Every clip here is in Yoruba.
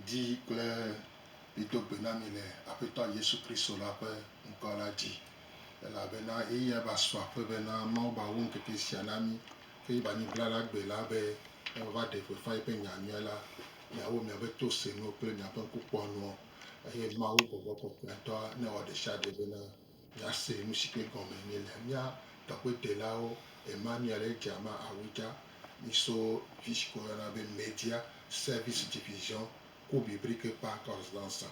dit que plutôt benami le apeto Yesu Kristo la pe encore la dit la bena e ya ba so pe bena ma ba won ke sianami ke ba ni bla la gbe la be e va de fe fa pe nya la ya wo mi abe to se no pe nya pe ku po no e ma wo go ko to na wa de sha de bena ya se mu shi ke go me ni le nya ta pe te la o Emmanuel e jama awuja iso fishko na be media service division ko biblique par correspondance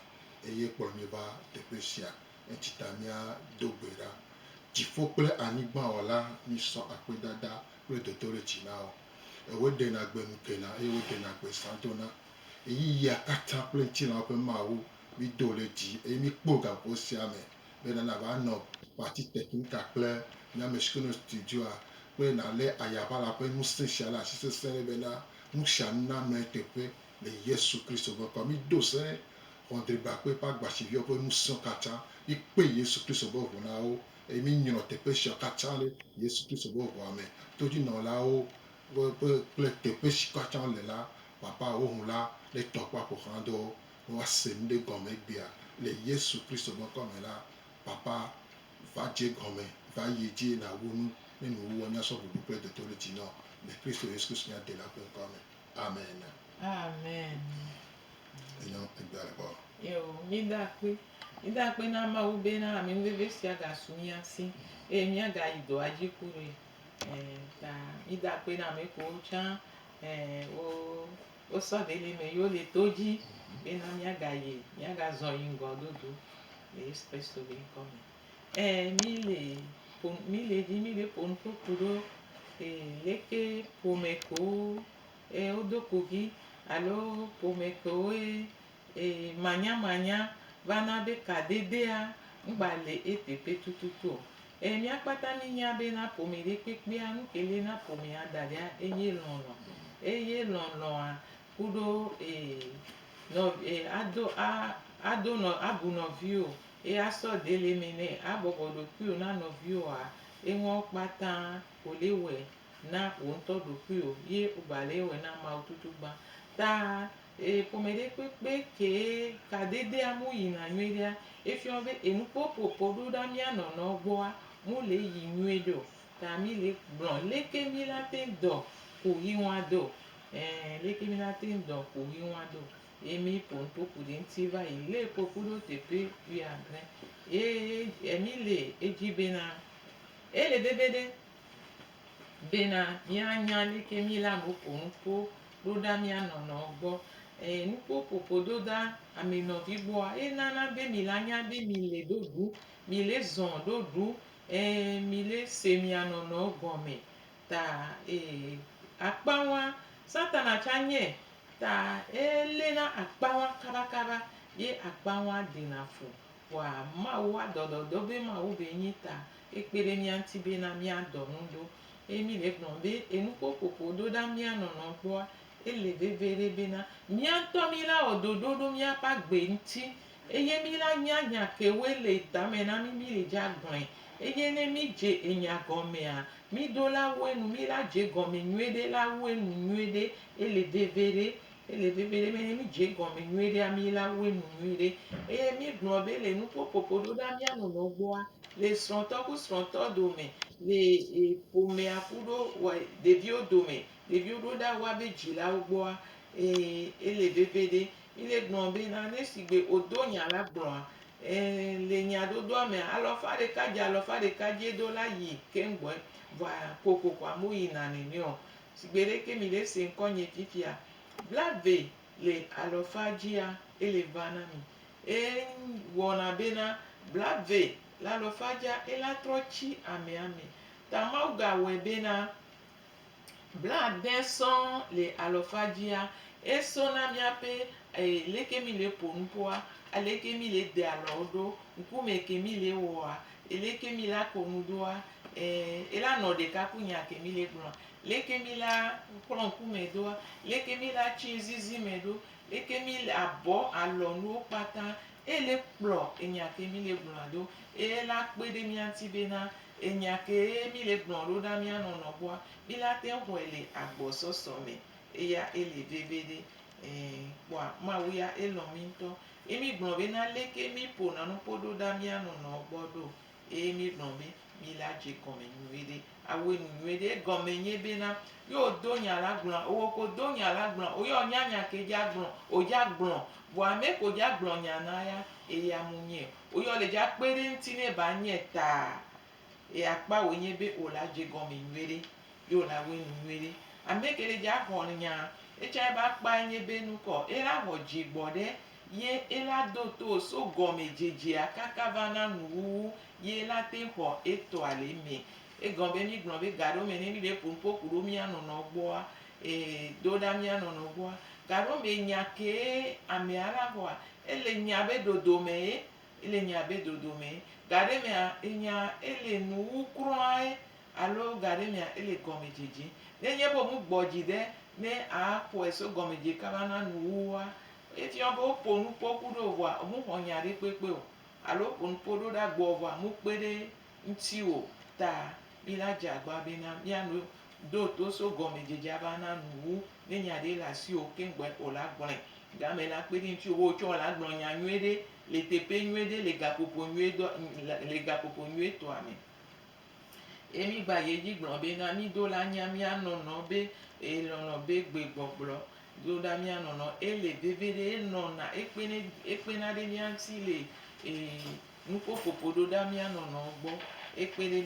eye kpɔmiba teƒe sia etitamia dogbera dziƒo kple anyigba wɔla misɔ akpedada kple dododzi na wo ewo dena gbenu kena eye wo dena gbe sãdona eyiyia katã kple ŋutilã ƒe mawu mido le dzi eye mikpɔ gaƒo sia me bena nava nɔ parti technique kple miame sikono studioa kple nalé ayaba la ƒe ŋusẽ sia le asi sesẽ ɖe bena nu sia nu nanɔ teƒe le Yesu Kristo ƒe kɔ mido sẽ xɔdrigba kpe ƒe agbasiviwo ƒe ŋusẽ katã ikpe Yesu Kristo ƒe ʋu na wo eye mi nyrɔ teƒe sia katã le Yesu Kristo ƒe ʋua me todzinɔlawo kple teƒe si katã le la papa wohun la le tɔ kple aƒoxlã ɖewo ne woase nu ɖe gɔme gbea le Yesu Kristo ƒe kɔme la papa va dze gɔme va yi dzi na wu nu ne nuwuwɔ nyasɔ bubu kple dododzi nɔ le Kristo Yesu Kristo nya de la ƒe kɔme amen. Amen. Enyo egbe bɔ. Yo, mida kpe na mawu be na ami veve sia ga su mia si eye mia ga yi dɔa dzi ku ɖe ta mida kpe na ame kewo tsã wo sɔ ɖe le me yewo le to dzi bena mia ga yi mia ga zɔ yi ŋgɔ dodo le Yesu Kristo be ŋkɔ me mi le ƒo nu ƒoƒu ɖo leke ƒome kewo wodo kogi alo ƒome kewo manyamanya vana be kadedea ŋgba le eteƒe tututu mia kpata minya bena ƒome ɖe kpekpea nu ke le na ƒomea daɖia enye lɔlɔ eye lɔlɔa kuɖo abu nɔviwo eye asɔ ɖe le me nɛ abɔbɔ ɖokuiwo na nɔviwoa eŋuawo kpata wòle wɔe na wò ŋutɔ ɖokuiwo ye wogba le wɔe na Mawu tutugbã ta ƒome ɖe kpekpe ke kadedea mu yina nyuie ɖea efiɔ be enukpɔƒoƒo ɖo ɖa mia nɔnɔ gbɔa mu le yi nyuie ɖe o ta mi le gblɔ leke mi la te dɔ ƒoɣi ŋua do leke mi la te dɔ ƒoɣi ŋua do ye mi ƒo nu ƒoƒu ɖe ŋuti va yi le ƒoƒu ɖo teƒe 8 ye mi le edzi bena ele veve ɖe bena mianya leke mi la mo ƒo nu ƒo ɖo ɖa mia nɔnɔ gbɔ nuƒoƒoƒo ɖo ɖa amenɔvi gbɔa enana be mi la nya be mi le ɖoɖu mi le zɔ ɖoɖu mi le se mia nɔnɔ gɔme ta akpawa Satana tsa nye ta elena akpawa kabakaba ye akpawa dena fu wa Mawu adɔdɔdɔ be Mawu be nyi ta ekpe ɖe mia ŋuti bena mia dɔ nu ɖo eye mi le gblɔ be enuƒoƒoƒo ɖo ɖa mia nɔnɔ gbɔa ele veve ɖe bena mia ŋutɔ mi la wɔ dodo ɖo miaƒe agbe ŋuti eye mi la nya nya kewoe le tame na mi le dze agblɔe eye ne mi dze enya gɔmea mi do la woe nu mi la dze gɔme nyuie ɖe la woe nu nyuie ɖe ele veve ɖe be mi dze gɔme nyuie ɖea mi la woe nu nyuie ɖe eye mi gblɔ be le nuƒoƒoƒo ɖo ɖa mia nɔnɔ gbɔa le srɔ̃tɔ ku srɔ̃tɔ dome le ƒomea kuɖo ɖeviwo dome ɖeviwo ɖo ɖa woabe dzilawo gbɔa ele veve ɖe mi le gblɔ bena ne sigbe wodo nya la gblɔa le nyadodoa mea 100 do la yi keŋgbɔe vɔa kokokoa mu yina nene o sigbe ɖeke mi le se ŋkɔ nye fifia blave le 100 ele va na mi wɔna bena blave le 100 ela trɔ tsi amea me ta Mawu ga wɔe bena blade sɔŋ le 100 eso na miaƒe leke mi le ƒo nu ƒoa aleke mi le de alɔwo ɖo ŋkume ke mi le wɔa leke mi la ƒo nu ɖoa ela nɔ ɖeka ku nya ke mi le gblɔa leke mi la klɔ ŋkume ɖoa leke mi la tsi zizi me ɖo leke mi le abɔ alɔnuwo kpata ele kplɔ enya ke mi le gblɔa ɖo ela kpe ɖe mia ŋuti bena enya ke mi le gblɔ ɖo ɖa mia nɔnɔ gbɔa mi la te xɔe le agbɔsɔsɔ me eya ele veve ɖe kwa mawuya elominto emi gbɔnbe na leke mi po na no podo da mi ano na ogbodo emi gbɔnbe mi la je gɔme nyuiɖe awo nyuiɖe gɔme nye be na yo do nya la gblɔ owo ko do nya la gblɔ oyo nyanya ke dza gblɔ o dza gblɔ vɔa me ko dza gblɔ nya na ya eya mu nye oyo le dza kpe ɖe ŋuti ne ba nye taa akpa wo nye be o la je gɔme nyuiɖe yo la wo nyuiɖe ame ke le dza xɔ nya etsa ba kpa nye be nukɔ ela xɔ dzigbɔ ɖe ye ela do to so gɔme dzedzea kaka va na nuwuwu ye la te xɔ etɔa le me egɔme be mi gblɔ be gaɖo me ne mi le ƒoƒo ku ɖo mia nɔnɔ gbɔa do ɖa mia nɔnɔ gbɔa gaɖo me nya ke amea la xɔa ele nya be dodome ye ele nya be dodome ye gaɖe mea enya ele nuwu krɔa ye alo gaɖe mea ele gɔme dzedze nenye be mu gbɔdzi ɖe ne axɔe so gɔmedze kaba na nuwuwa efiɔ be woƒo nuƒo ku ɖo vɔa mu xɔ nya ɖe kpekpe o alo ƒo nuƒo ɖo ɖa gbɔ vɔa mu kpe ɖe ŋuti o ta mi la dze agba bena miano do to so gɔmedzedze aba na nuwu ne nya ɖe le asi o keŋgbɛ o la gblɔe game la kpe ɖe ŋuti o wo tsɔ la gblɔ nya nyuiɖe le teƒe nyuiɖe le gaƒoƒo nyuiɖetɔa me emi gba ye dzi gblɔ be na mi do la nya mia nɔnɔ be elɔnɔ be gbegbɔgblɔ do ɖa mia nɔnɔ ele veve ɖe enɔna ekpena ɖe mia ŋuti le nuƒoƒoƒo ɖo ɖa mia nɔnɔ gbɔ ekpena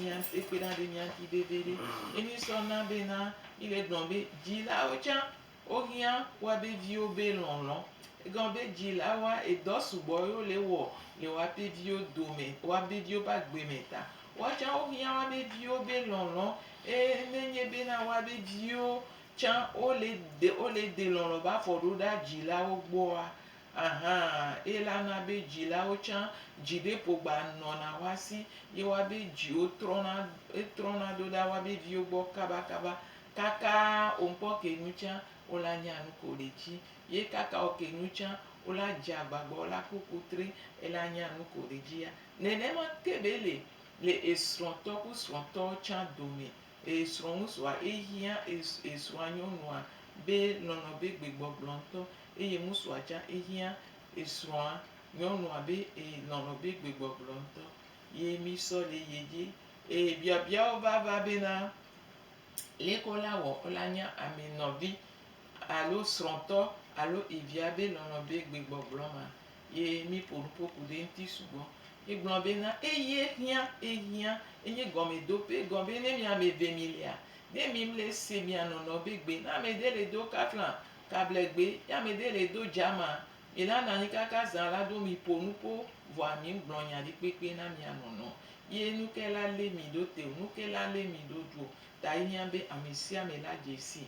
ɖe mia ŋuti veve ɖe emi sɔna be na mi le gblɔ be dzilawo tsã wohiã woabe viwo be lɔlɔ egɔme be dzilawoa edɔ sugbɔ yo le wɔ le woabe viwo dome woabe viwo be agbe me ta woatsã wohiã woabe viwo be lɔlɔ nenye bena woabe viwo tsã wole de lɔlɔ ba fɔ ɖo ɖa dzilawo gbɔa elana be dzilawo tsã dziɖeƒo gba nɔna woasi ye woabe dziwo trɔna ɖo ɖa woabe viwo gbɔ kaba kaba kaka wo ŋkpɔ ke nu tsã wola nya nu ko le dzi ye kaka wo ke nu tsã wola dze agbagba wola kuku tri ela nya nu ko le dzia nenema ke be le esrɔ̃tɔ ku srɔ̃tɔwo tsã dome esrɔ̃ŋusua ehiã esrɔ̃a nyɔnua be lɔlɔ be gbegbɔgblɔ ŋutɔ eye ŋusua tsã ehiã esrɔ̃a nyɔnua be lɔlɔ be gbegbɔgblɔ ŋutɔ ye mi sɔ le ye dzi biabiawo va bena leko la wɔ wola nya ame nɔvi alo srɔ̃tɔ alo evia be lɔlɔ be gbegbɔgblɔ ma ye mi ƒo nuƒo ku ɖe ŋuti sugbɔ egblɔ be na eye hiã enye gɔmeɖoƒe gɔme be ne mi ame eve mi lia ne mi le se mia nɔnɔ be gbe na ame ɖe le do kafla kablegbe ye ame ɖe le do dzama mi la nɔ anyi kaka zã la do mi ƒo nuƒo vɔa mi gblɔ nya ɖi kpekpe na mia nɔnɔ ye nuke la lé mi ɖo te o nuke la lé mi ɖo dzo ta hiã be ame sia ame la dze si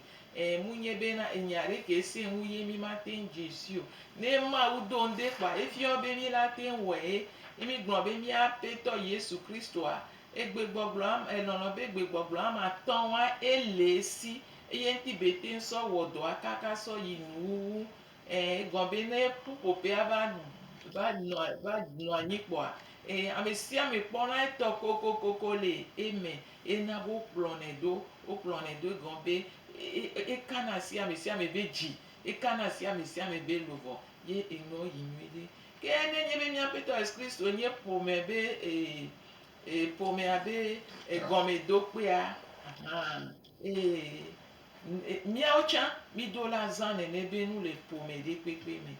mu nye bena enya ɖe ke se ŋu ye mi ma teŋ dze si o ne Mawu do ŋɖe kpa efiɔ be mi la teŋ wɔe ye mi gblɔ be miaƒetɔ Yesu Kristoa egbegbɔgblɔ elɔlɔ be gbegbɔgblɔ ama atɔ̃ wa ele esi eye ŋuti be teŋ sɔ wɔ dɔa kaka sɔ yi nuwuwu egɔme be ne ƒuƒoƒea va nɔ anyi kpɔa ame sia ame kpɔna etɔ kokokoko le eme ena be wokplɔnɛ ɖo egɔme be ekana asi ame sia ame be dzi ekana asi ame sia ame be luʋɔ ye enɔ yi nyuiɖe ke nenye be miaƒetɔ Yesu Kristo nye ƒome be ƒomea be gɔmeɖokpea miawo tsã mi do la zã nene be nu le ƒome ɖe kpekpe me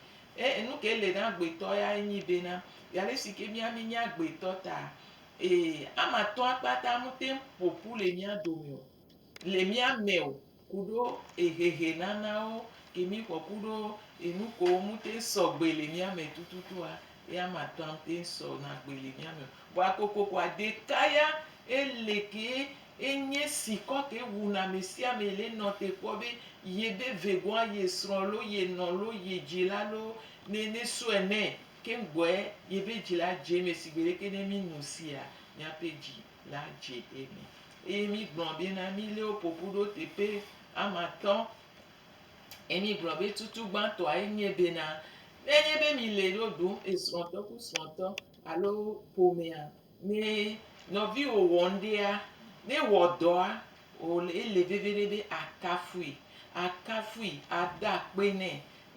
nu ke le na agbetɔ ya enyi bena yale si ke mi nye agbetɔ ta ama tɔ̃a kpata mute ƒoƒu le mia dome o le mia me o kuɖo ehehe nanawo ke mi xɔ kuɖo enu ko mute sɔgbe le mia me tututua ye ama tɔ̃a mute sɔ na gbe le mia me o vɔa kokokoa ɖeka ya ele ke enye si kɔ ke wuna ame sia ame le nɔ teƒe be ye be vegoa ye srɔ̃ lo ye nɔ lo ye dzila lo ne sɔe nɛ keŋgbɔe ye be dzi la dze me si gbe leke ne mi nu sia miaƒe dzi la dze eme eye mi gblɔ bena mi le wo ƒoƒu ɖo teƒe amatɔ̃ emi gblɔ be tutu gbãtɔa enye bena nenye be mi le ɖo ɖum esrɔ̃tɔ ku srɔ̃tɔ alo ƒomea ne nɔvi wowɔ ŋɖea ne wɔ dɔa ele veve ɖe be akafui ada akpe nɛ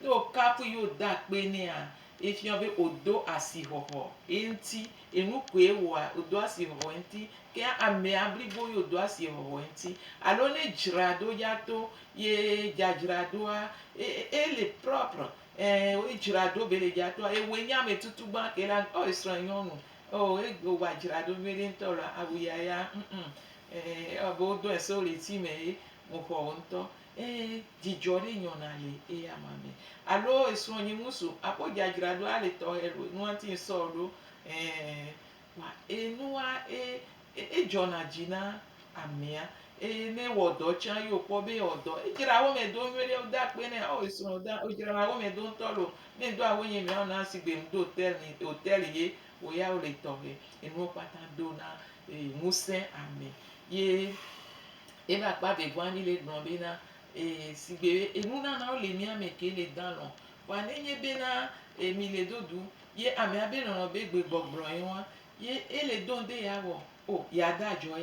no kapu yo da pe ni a efian be odo asihoho enti enuku ewa odo asihoho enti ke ame ablibo yo odo asihoho enti alo ne dzrado ya to ye dzadzrado a ele propre o dzrado be le ya to ewe nyame tutu gba ke la o isra nyɔnu o ego wa dzrado be le ntɔ la awu yaya abo do eso le ti me mo xɔ ŋutɔ dzidzɔ ɖe nyɔna le eya mame alo esrɔ̃nyi ŋusu aƒo dzadzraɖo ale tɔxɛ ɖo nua ti sɔ ɖo wa enua edzɔna dzi na amea ne wɔ dɔ tsã yewo kpɔ be wɔ dɔ edzra wo me do nyuie ɖe woda akpe nɛ esrɔ̃ da edzra wo me do ŋutɔ lo ne do awo nye mia na si gbe do hotel ye wo ya wo le tɔxɛ enuwo kpata do na ŋusẽ ame ye eva kpa begoa mi le gblɔ be na sigbe enunanawo le mia me ke le dalɔ wa nenye bena mi le dodu ye amea be lɔlɔ be gbegbɔgblɔ ye wa ye ele do ŋde ya wɔ o ya da adzɔ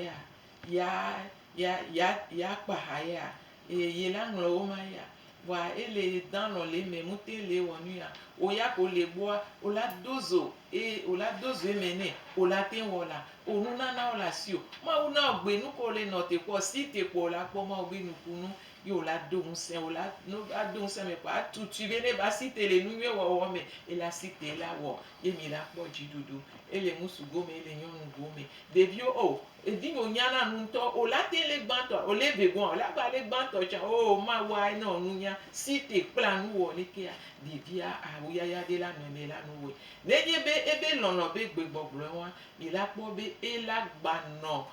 ya kpa ha ya ye la ŋlɔ wo ma ya wa ele dalɔ le me mute le wɔ nu ya o ya ko le gbɔa o la dozo eme ne o la te wɔ la o nunanawo la si o mawu na gbe nu ko le nɔ te kpɔ si te kpɔ o la kpɔ mawu be nukunu ye o la do ŋusẽ o la do ŋusẽ me kpɔ atutu be ne ba si te le nu nyuie wɔwɔ me ela si te la wɔ ye mi la kpɔ dziɖuɖu ele ŋusu gome ele nyɔnu gome ɖeviwo o edinyo nyana nu ŋutɔ o la te le gbãtɔ o le vegoa o la gba le gbãtɔ tsã o mawua enɔ nu nya si te kpla nu wɔ lekea ɖevia awu yaya de la meme la nu wɔe nenye be ebe lɔlɔ be gbegbɔgblɔ wa mi la kpɔ be ela gba nɔ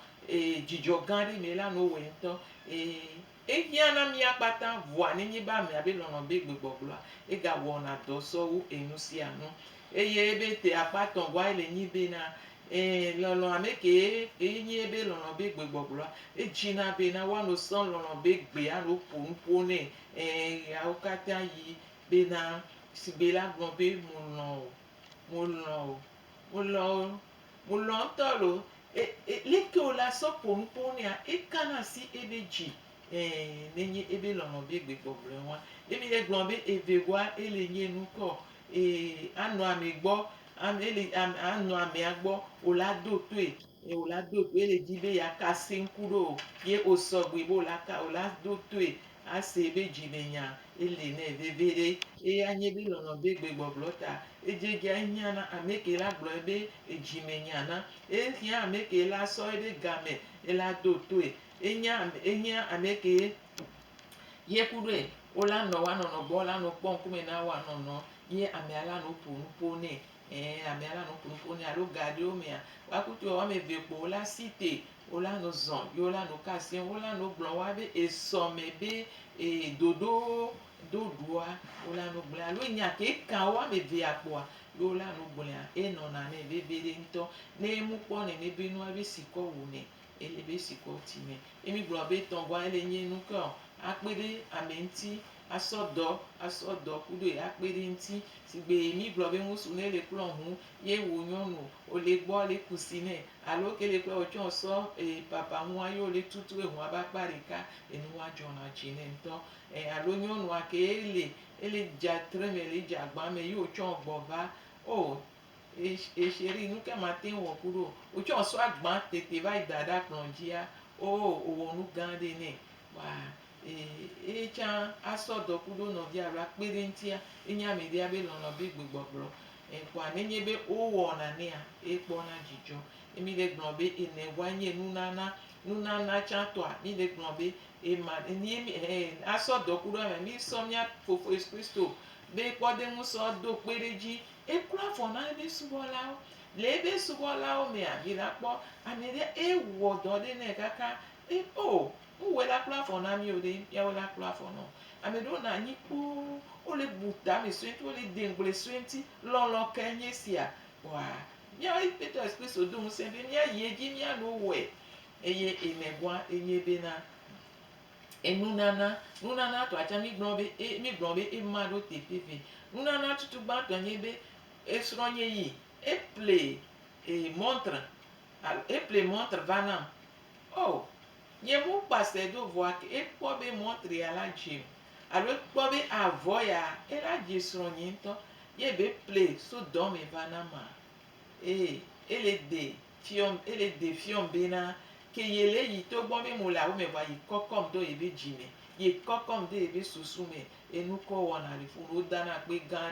dzidzɔ gã ɖe me la nu wɔe ŋutɔ ehiã na mia kpata vɔa nenye be amea be lɔlɔ be gbegbɔgblɔa ega wɔna dɔ sɔwu enu sia nu eye ebe te akpatɔ gua ele nyi be na lɔlɔ ame ke enye ebe lɔlɔ be gbegbɔgblɔa edzina be na woano sɔ lɔlɔ be gbe ano ƒo nuƒo nɛ awo katã yi be na sigbe la gblɔ be mo lɔ ŋutɔ lo leke o la sɔ ƒo nuƒo nɛa ekana si ebe dzi nenye ebe lɔlɔ be gbegbɔgblɔ wa emi le gblɔ be evegua ele nye nu kɔ anɔ ame gbɔ anɔ amea gbɔ o la do toe ele dzi be ya ka se ŋku ɖo ye o sɔgbe be o la do toe ase be dzimenya ele nɛ veve ɖe eya nye be lɔlɔ be gbegbɔgblɔ ta edzedzia ehiã na ame ke la gblɔ be dzimenya na ehiã ame ke la sɔ ebe game ela do toe ehiã ame ke ye ku ɖoe o la nɔ wa nɔnɔ gbɔ la nɔ kpɔ ŋkume na wa nɔnɔ ye amea la nɔ ƒo nuƒo nɛ amea la nɔ ƒo nuƒo nɛ alo ga ɖewo mea wa kutu wɔ wɔame eve kpo o la si te o la nɔ zɔ̃ ye o la nɔ ka asi o la nɔ gblɔ wa be esɔme be doɖo ɖoɖoa o la nɔ gblɔ alo nya ke ka wɔame evea kpɔa ye o la nɔ gblɔa enɔna nɛ veve ɖe ŋutɔ ne emu kpɔ nene be nua be sikɔ wu nɛ ele be sikɔ ti nɛ emi gblɔ be tɔgua ele nye nu ke akpe ɖe ame ŋuti asɔ dɔ ku ɖoe akpe ɖe ŋuti sigbe mi gblɔ be ŋusu ne le kplɔ ŋu ye wo nyɔnu o le gbɔ le kusi nɛ alo ke le kplɔ o tsɔ sɔ papa ŋua ye o le tutu eŋua be akpa ɖeka enua dzɔna dzi nɛ ŋutɔ alo nyɔnua ke ele dza tre me le dza gba me ye o tsɔ gbɔ va o esheri nu ke ma te wɔ ku ɖo o tsɔ sɔ agba tete va yi da ɖe akplɔ dzia o wɔ nu gã ɖe nɛ wa etsã asɔ dɔ ku ɖo nɔvia alo akpe ɖe ŋutia enye ame ɖea be lɔlɔ be gbegbɔgblɔ kpoa nenye be o wɔna nɛa ekpɔna dzidzɔ emi le gblɔ be enegua nye nunana tsã tɔa mi le gblɔ be asɔ dɔ ku ɖo ame mi sɔ mia fofo Yesu Kristo be kpɔɖeŋu sɔ do kpe ɖe dzi ekpla afɔ na ebe subɔlawo le ebe subɔlawo mea mi la kpɔ ame ɖe ewɔ dɔ ɖe nɛ kaka ŋuwoe la kpla afɔ na mi o ɖe miawo la kpla afɔ na o ame ɖewo nɔ anyi kpoo wole bu tame sue ŋuti wole de ŋgble sue ŋuti lɔlɔ ke nye sia wa míawo Petro Yesu Kristo do ŋusẽ be míayi edzi míano wɔe eye enegua enye bena nunana tɔa tsã mi gblɔ be ema ɖo teƒe ve nunana tutu gbãtɔ nye be esrɔ̃nye yi eple montre va nam nye mu kpase do vɔa ekpɔ be montrea la dzim alo kpɔ be avɔ ya ela dzi srɔ̃ nyi ŋutɔ ye be ple Sodom vana ma ele de fiɔm bena ke yele yi to gbɔ be mo le awo me vɔa yi kɔkɔm do ebe dzi me ye kɔkɔm do ebe susu me enu kɔ wɔna le fu wo dana kpe gã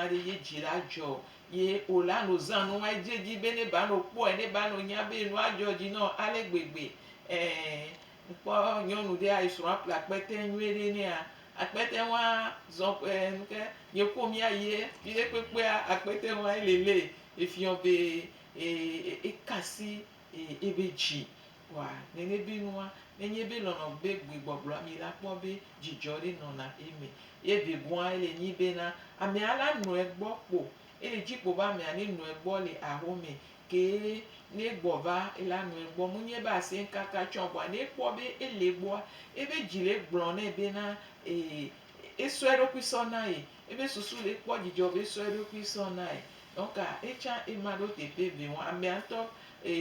ɖe ye dzi la dzɔ ye o la no zã nu wa dzedzi be ne ba no kpɔe ne ba no nya be enua dzɔ dzi nɔ ale gbegbe kpɔ nyɔnu ɖe esrɔ̃a ple akpɛtɛ nyuie ɖe nea akpɛtɛ wa zɔ nuke nye ko mia yie fi ɖe kpekpea akpɛtɛ wa elele efiɔ be ekasi ebe dzi wa nene be nua nenye be lɔlɔ be gbegbɔgblɔ mi la kpɔ be dzidzɔ ɖe nɔna eme ye vegoa ele nyi bena amea la nɔe gbɔ kpo ele dzi kpo be amea ne nɔe gbɔ le aho me ke ne gbɔ va ela nɔe gbɔ mu nye be ase kaka tsɔ vɔa ne kpɔ be ele gbɔa ebe dzi le gblɔ nɛ bena esɔ eɖokui sɔ na ye ebe susu le kpɔ dzidzɔ be esɔ eɖokui sɔ na ye donc etsa ema ɖo teƒe vewo amea ŋutɔ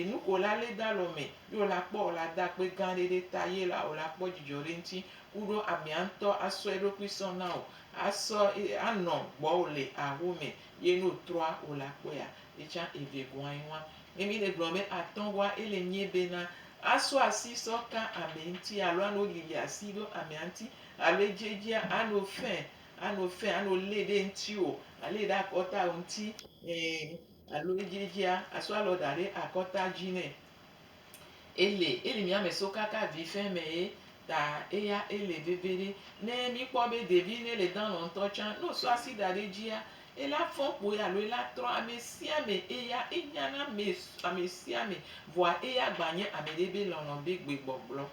nuko la le da lɔ me ye wola kpɔ wola da akpe gã ɖe ta ye la wola kpɔ dzidzɔ ɖe ŋuti kuɖo amea ŋutɔ asɔ eɖokui sɔ na o anɔ gbɔ le aho me ye no trɔa wola kpɔa etsa evegoa wa emi le gblɔ be atɔ̃goa ele nye bena asɔ asi sɔ ka ame ŋuti alo ano lili asi ɖo amea ŋuti alo edzedzia ano le ɖe ŋuti o ale ɖe akɔta ŋuti alo edzedzia asɔ alɔ da ɖe akɔta dzi nɛ ele miame so kaka vi fɛn me ye ta eya ele veve ɖe ne mi kpɔ be ɖevi ne le dɔlɔ ŋutɔ tsã no sɔ asi da ɖe dzia ela fɔ kpoe alo ela trɔ ame sia ame eya enya na ame sia ame vɔa eya gba nye ame ɖe be lɔlɔ be gbegbɔgblɔ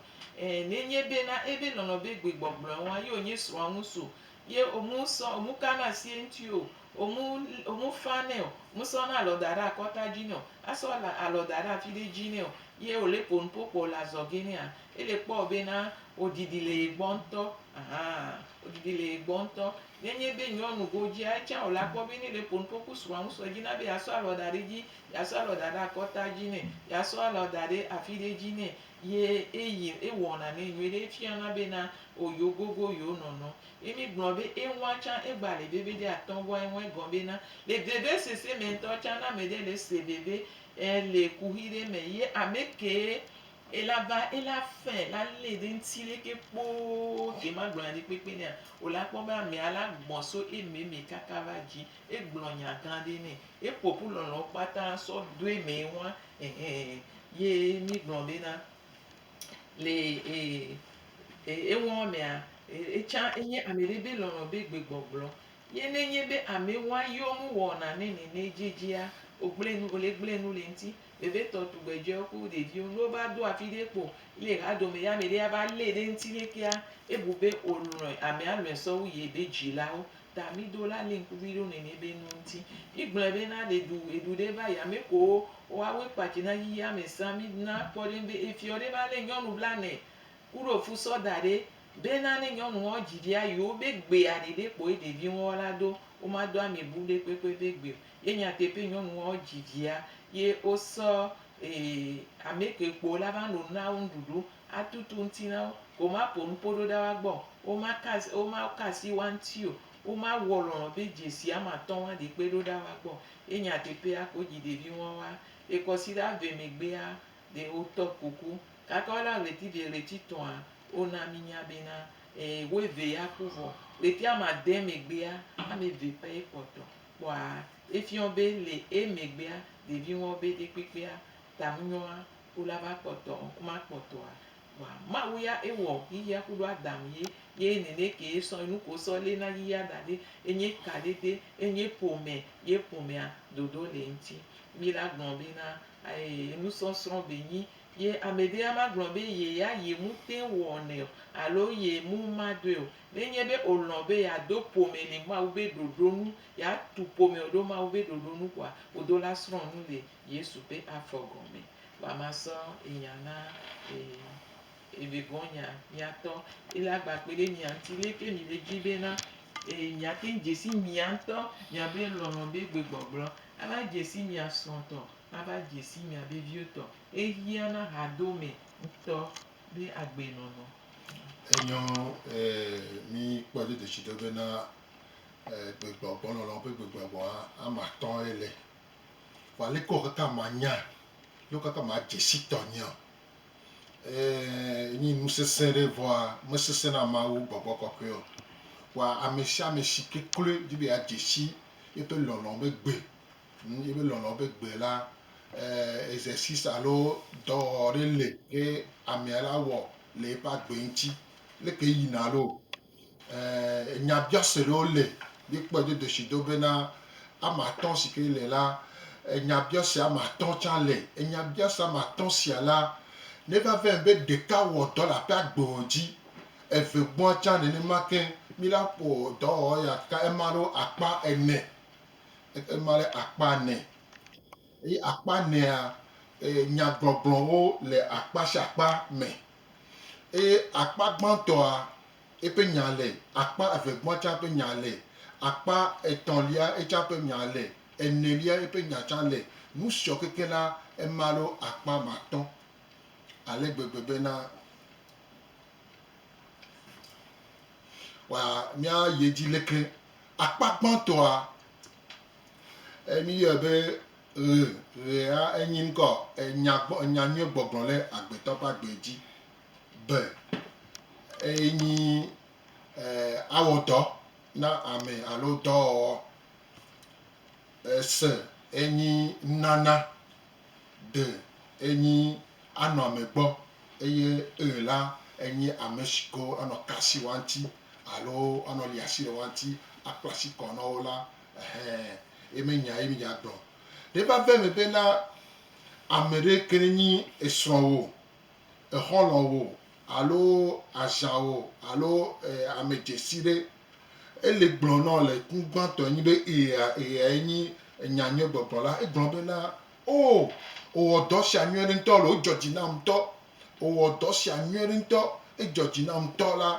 nenye bena ebe lɔlɔ be gbegbɔgblɔ wa ye wonye srɔ̃a ŋusu ye omu kana asi ŋuti o omu fa nɛ o mu sɔ na alɔ da ɖe akɔta dzi nɛ o asɔ alɔ da ɖe afi ɖe dzi nɛ o ye wòle ƒonuƒo kpo le azɔge nɛa ele kpɔ bena odidi le ye gbɔ ŋutɔ odidi le ye gbɔ ŋutɔ nenye be nyɔnu godzia etsã wòla kpɔ be ne le ƒonuƒo ku srɔ̃a ŋu sɔ dzina be yeasɔ alɔ da ɖe dzi yeasɔ alɔ da ɖe akɔta dzi nɛ yeasɔ alɔ da ɖe afi ɖe dzi nɛ ye ewɔna ne nyuie ɖe efiana bena oyo gogo yo nɔnɔ emi gblɔ be ewa tsã egba le veve ɖe atɔ̃goa ewa gɔ bena le veve sese me ŋutɔ tsã ne ame ɖe le se veve le kuhi ɖe me ye ame ke ela fɛ la le ɖe ŋuti leke kpoo ke ma gblɔna ɖe kpekpe nea wòla kpɔ be amea la gbɔn so ememe kaka va dzi egblɔ nya gã ɖe nɛ eƒoƒu lɔlɔ kpata sɔ do eme wa ye mi gblɔ bena le ewɔ mea etsã enye ame ɖe be lɔlɔ be gbegbɔgblɔ ye nenye be ame wa yewo mu wɔna ne nene dzedzia wole gble nu le ŋuti vevetɔ tugbedzɛwo ku ɖeviwo ne wova do afi ɖe kpo le ha dome ya ame ɖe ava le ɖe ŋuti lekea ebu be olɔe amea lɔe sɔ wu ye be dzilawo ta mi do la le ŋkuvi ɖo nene be nu ŋuti mi gblɔe bena le eɖu ɖe va yi ame ko woawoe kpatsi na yiyia me sa mi na kpɔ ɖe be efiɔ ɖe va le nyɔnu bla nɛ kuɖo fu sɔ da ɖe bena ne nyɔnuwo dziɖia yewo be gbea ɖeɖe kpoe ɖeviwo la do woma do ame bu ɖe kpekpe be gbe ye nyateƒe nyɔnuwo dzivia ye wosɔ ame ke kpo la va no na wo nuɖuɖu atutu ŋuti na wo ko ma ƒo nuƒo ɖo ɖa wa gbɔ woma ka asi wa ŋuti o woma wɔ lɔlɔ be dzesi ama atɔ̃ wa ɖe kpe ɖo ɖa wa gbɔ ye nyateƒea ko dzi ɖeviwo wa ekɔsi ɖa ve megbea ɖe wotɔ kuku kaka wola ɣleti ve ɣleti tɔ̃a wona mi nya bena woeve ya ku vɔ ɣleti amade megbea ame ve pɛ ekpɔtɔ kpɔa efiɔ be le emegbea ɖeviwo be ɖe kpekpea tamunyɔa wola va kpɔtɔ woma kpɔtɔa mawu ya ewɔ yiyia kuɖo adam ye nene ke sɔ nu ko sɔ le na yiyia da ɖe enye kaɖeɖe enye ƒome ye ƒomea dodo le ŋuti mi la gblɔ bena nusɔsrɔ̃ be nyi ye ame ɖe ma gblɔ be ye mu te wɔnɛ o alo ye mu ma doe o nenye be olɔ be yeado ƒome le mawu be ɖoɖonu ya tu ƒome ɖo mawu be ɖoɖonu kɔa wodo la srɔ̃ nu le yesu ƒe afɔ gɔme woamasɔ enya na evegonya miatɔ ele agba kpe ɖe mia ŋuti leke mi le dzi bena miate dzesi mia ŋutɔ miabe lɔlɔ be gbegbɔgblɔ ava dzesi mia srɔ̃tɔ ava dzesi miabe viwo tɔ ehiana hadome ŋutɔ be agbenɔnɔ enyo mi kpɔdi de tsi do be na gbegbɔgbɔ lɔlɔ be gbegbɔgbɔ ama tɔn ele wale ko kaka ma nya yo kaka ma dzesi tɔ nya nyi nusese ɖe vɔa mesese na mawu gbɔgbɔ kɔkɔe o wa ame si kekle di be adzesi eƒe lɔlɔ be gbe ebe lɔlɔ be gbe la exercice alo dɔwɔwɔ ɖe le ke amea la wɔ le eƒe agbe ŋuti leke yina lo nyabiase ɖewo le mi kpɔe do desi do bena amatɔ si ke le la nyabiase amatɔ tsa le nyabiase amatɔ sia la ne va vɛ be ɖeka wɔ dɔ le aƒe agbewo dzi eve gbɔn tsa nenema ke mi la ƒo dɔwɔwɔ ya ka ema ɖo akpa ene ema ɖe akpa ne eye akpa nea nyagbɔgblɔwo le akpa sia akpa me eye akpa gbãtɔa eƒe nya le akpa evegbɔn tsa ƒe nya le akpa etɔ̃lia etsa ƒe nya le enelia eƒe nya tsa le nu siɔ keke la ema ɖo akpa matɔ ale gbegbe bena wa mia yi dzi leke akpa gbãtɔa mi yɔ be ɣea enyi ŋkɔ enya nyuie gbɔgblɔ le agbetɔ ƒe agbe dzi be enyi awɔ dɔ na ame alo dɔwɔwɔ se enyi nana de enyi anɔ ame gbɔ eye la enyi ame si ko anɔ kasi wa ŋuti alo anɔ li asi le wa ŋuti akpla asi kɔ na wo la eme nya ye mi dza gblɔ ɖe va vɛ me bena ame ɖe ke nyi esrɔ̃wò exɔlɔ̃wò alo azãwò alo ame dzesi ɖe ele gblɔ nɔ le kugbãtɔ nyi be eya enyi enya nyuie gbɔgblɔ la egblɔ bena o owɔ dɔ sia nyuie ɖe ŋutɔ le wodzɔ dzi nam ŋutɔ owɔ dɔ sia nyuie ɖe ŋutɔ edzɔ dzi nam ŋutɔ la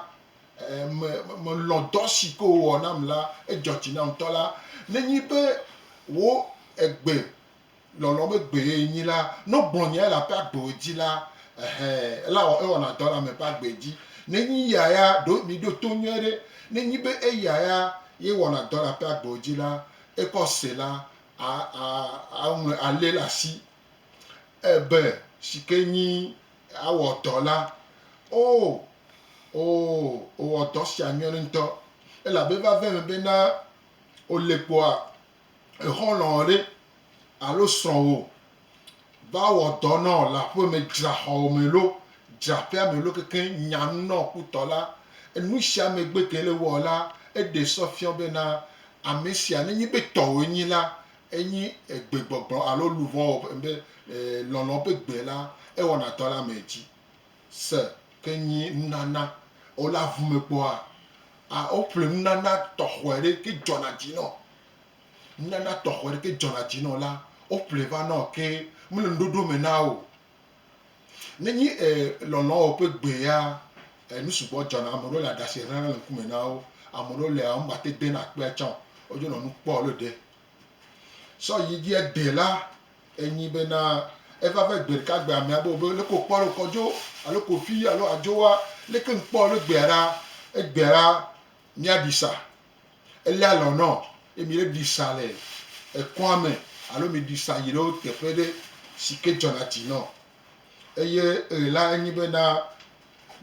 melɔ dɔ si ke wowɔ nam la edzɔ dzi nam ŋutɔ la nenyi be wo egbe lɔlɔ be gbe ye nyi la no gblɔ nya le aƒe agbewo dzi la ewɔna dɔ le ame ƒe agbe dzi nenyi yaya mi ɖo to nyuie ɖe nenyi be eyaya ye wɔna dɔ le aƒe agbewo dzi la ekɔ se la alé le asi ebe si ke nyi awɔ dɔ la owɔ dɔ sia nyuie ɖe ŋutɔ elabe va vɛ me bena wòle kpoa exɔlɔ̃ ɖe alo srɔ̃wò va wɔ dɔ nɔ le aƒe me dzra xɔwo me lo dzra aƒea me lo keke nyanu nɔ kutɔ la enu sia megbe ke le wɔ la eɖe sɔ fiɔ bena ame sia nenyi be tɔwòe nyi la enyi egbegbɔgblɔ alo luvɔ be lɔlɔ be gbe la ewɔna dɔ la me dzi se ke nyi nunana wola vu me kpoa woƒle nunana tɔxɔe ɖe ke dzɔna dzi nɔ nunana tɔxɔe ɖe ke dzɔna dzi nɔ la woƒle va nɔ ke mele ŋuɖoɖo me na o nenyi lɔlɔwo ƒe gbe ya nusugbɔ dzɔna ame ɖewo le aɖase hlẽ le ŋkume na wo ame ɖewo le ŋgbate de na akpea tsã wodzo nɔ nu kpɔ le ɖe sɔ yi dzi eɖe la enyi bena eva vɛ gbe ɖeka gbe amea be leke wòkpɔ ɖe kɔdzo alo kofi alo adzowa leke ŋkpɔ le gbea ɖa egbea ɖa miaɖi sa elia lɔ nɔ emi ɖe ɖi sa le ekɔa me alo mi ɖi sa yi ɖe teƒe ɖe si ke dzɔna dzi nɔ eye la enyi bena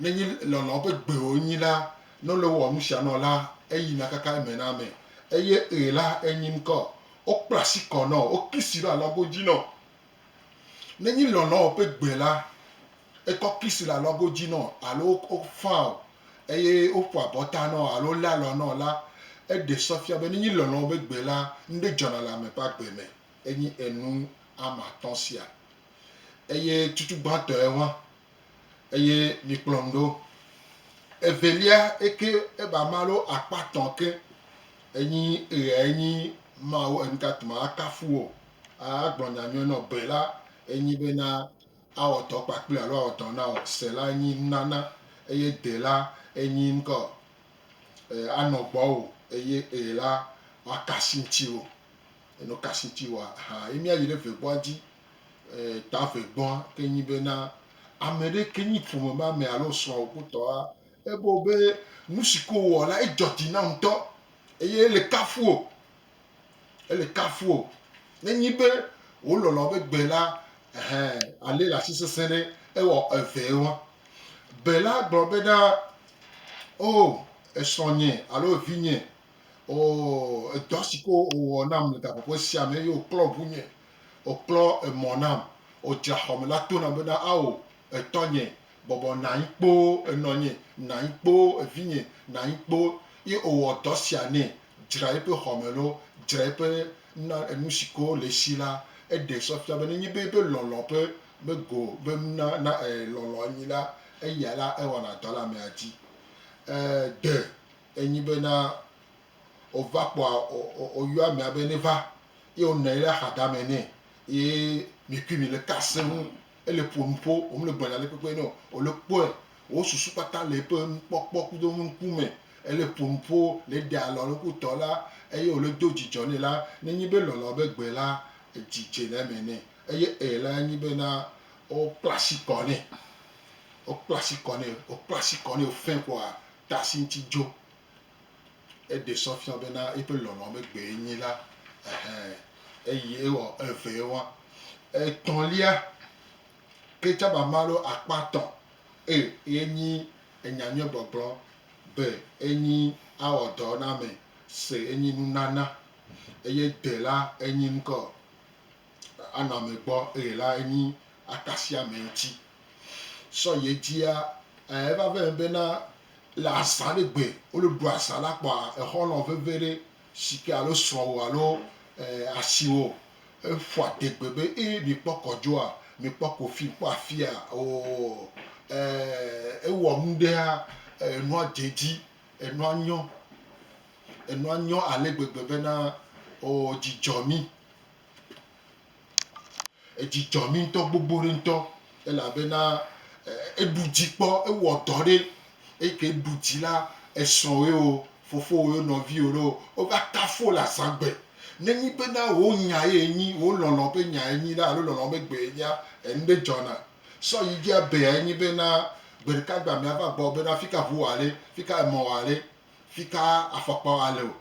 nenyi lɔlɔ ƒe gbewo nyi la ne le wɔ nu sia nɔ la eyina kaka eme na ame eye la enyi ŋkɔ wokpla asi kɔ nɔ wokisi ɖe alɔgo dzi nɔ nenyi lɔlɔ ƒe gbe la ekɔ kisi le alɔgo dzi nɔ alo wofã eye woƒo abɔta nɔ alo lé alɔ nɔ la eɖe sɔfia be nenyi lɔlɔ ƒe gbe la ŋɖe dzɔna le ame ƒe agbe me enyi enu amatɔ sia eye tutu gbãtɔe wã eye mi kplɔm ɖo evelia eke eba ma ɖo akpatɔ ke enyi enyi mawo enugatuma akafu wo agblɔ nyanyuie nɔ be la enyi bena awɔ dɔ kpakple alo awɔ dɔ na wò se la enyi nunana eye de la enyi ŋkɔ anɔ gbɔ wò eye la woaka asi ŋuti wo eno ka asi ŋuti woa ye miayi ɖe vegbɔa dzi ta vegbɔa ke nyi bena ame ɖe ke nyi ƒome me ame alo srɔ̃wò kutɔa ebo be nusiko wɔ la edzɔti na ŋutɔ eye ele kafu o ele kafu o nenyi be wò lɔlɔ be gbe la ale le asi sesẽ ɖe ewɔ eve wa be la gblɔ be ɖa o esrɔ̃nye alo vinye o edɔ si ke wòwɔ nam le gaƒoƒe sia me eye wòklɔ ʋu nye wòklɔ emɔ nam wodzra xɔme la to nam be ɖa awo etɔnye bɔbɔ na anyi kpoo enɔnye na anyi kpoo evinye na anyi kpoo ye wòwɔ dɔ sia nɛ dzra eƒe xɔme lo dzra eƒe enu si ke le esi la eɖe sɔfia be nenye be eƒe lɔlɔ be go be na lɔlɔ nyi la eya la ewɔna dɔ le amea dzi de enyi bena wòva kpɔa wòyɔ amea be neva ye wònɔ anyi ɖe axadame nɛ ye mikui mi le kasẽ ŋu ele ƒonuƒo wòm le gbɔnya le kpekpe nɛ o wòle kpɔe wò susu kpata le eƒe nukpɔkpɔ kudo ŋkume ele ƒonuƒo le ɖe alɔ le kutɔ la eye wòle do dzidzɔ nɛ la nenye be lɔlɔ be gbe la dzidze le eme nɛ eye la nyi bena wokpla asi kɔ nɛ wokpla asi kɔ nɛ wòfẽ kpɔa ta asi ŋuti dzo eɖe sɔfia bena eƒe lɔlɔ be gbe nyi la eye ewɔ eve wa etɔ̃lia ke tsaba ma ɖo akpa tɔ̃ enyi enyanyɔ gbɔgblɔ be enyi awɔ dɔ na me se enyi nunana eye de la enyi ŋkɔ anɔ ame gbɔ eye la enyi akasi ame ŋuti sɔ ye dzia eva vɛ bena le azã ɖe gbe wole ɖu azã la kpɔa exɔlɔ veve ɖe si ke alo srɔ̃wò alo asiwò eƒo adegbe be mikpɔ kɔdzoa mikpɔ kofi mikpɔ afia o ewɔ nu ɖea enua dedzi enua nyɔ ale gbegbe bena o dzidzɔ mi ŋutɔ gbogbo ɖe ŋutɔ elabena eɖu dzi kpɔ ewɔ dɔ ɖe eke ɖu dzi la esrɔ̃woe o fofowoe nɔviwo ɖo wova kafu le azãgbe nenyi bena wò nya ye nyi wò lɔlɔ be nya ye nyi la alo lɔlɔ be gbe ye nya enu ɖe dzɔna sɔ yi dzia bea enyi bena gbe ɖeka gbe amea va gbɔ bena fika ʋu wòa le fika emɔ wòa le fika afɔkpa wòa le o